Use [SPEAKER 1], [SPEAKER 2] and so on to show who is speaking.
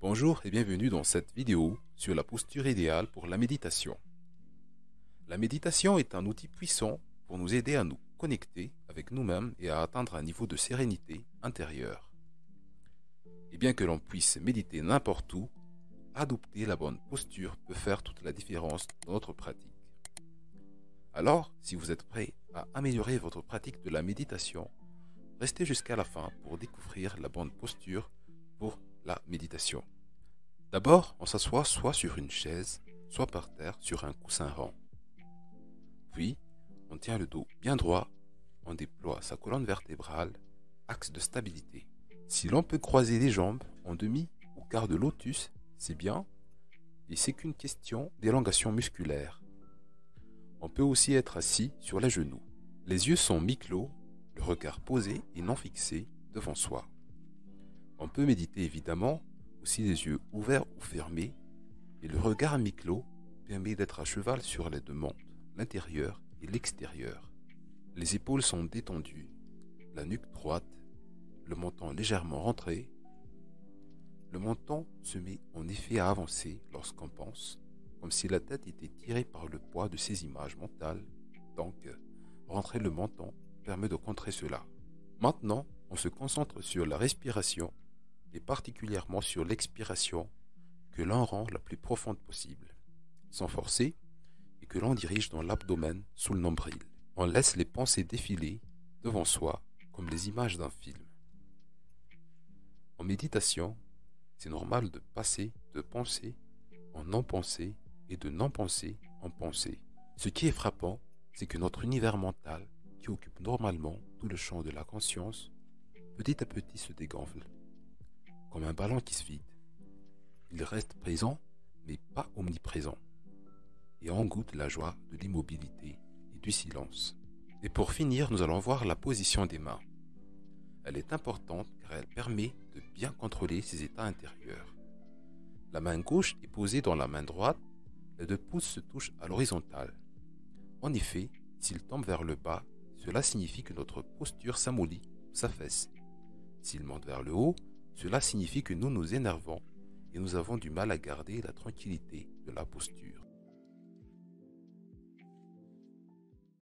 [SPEAKER 1] Bonjour et bienvenue dans cette vidéo sur la posture idéale pour la méditation. La méditation est un outil puissant pour nous aider à nous connecter avec nous-mêmes et à atteindre un niveau de sérénité intérieure. Et bien que l'on puisse méditer n'importe où, adopter la bonne posture peut faire toute la différence dans notre pratique. Alors, si vous êtes prêt à améliorer votre pratique de la méditation, restez jusqu'à la fin pour découvrir la bonne posture pour la méditation. D'abord, on s'assoit soit sur une chaise, soit par terre sur un coussin rond. Puis, on tient le dos bien droit, on déploie sa colonne vertébrale, axe de stabilité. Si l'on peut croiser les jambes en demi ou quart de lotus, c'est bien, et c'est qu'une question d'élongation musculaire. On peut aussi être assis sur les genoux. Les yeux sont mi-clos, le regard posé et non fixé devant soi. On peut méditer évidemment aussi les yeux ouverts ou fermés, et le regard à mi-clos permet d'être à cheval sur les deux mondes, l'intérieur et l'extérieur. Les épaules sont détendues, la nuque droite, le menton légèrement rentré. Le menton se met en effet à avancer lorsqu'on pense, comme si la tête était tirée par le poids de ces images mentales. Donc, rentrer le menton permet de contrer cela. Maintenant, on se concentre sur la respiration et particulièrement sur l'expiration que l'on rend la plus profonde possible, sans forcer, et que l'on dirige dans l'abdomen sous le nombril. On laisse les pensées défiler devant soi comme les images d'un film. En méditation, c'est normal de passer de pensée en non-pensée et de non-pensée en pensée. Ce qui est frappant, c'est que notre univers mental, qui occupe normalement tout le champ de la conscience, petit à petit se dégonfle, comme un ballon qui se vide. Il reste présent, mais pas omniprésent. Et on goûte la joie de l'immobilité et du silence. Et pour finir, nous allons voir la position des mains. Elle est importante car elle permet de bien contrôler ses états intérieurs. La main gauche est posée dans la main droite, les deux pouces se touchent à l'horizontale. En effet, s'ils tombent vers le bas, cela signifie que notre posture s'amollit ou s'affaisse. S'ils montent vers le haut, cela signifie que nous nous énervons et nous avons du mal à garder la tranquillité de la posture.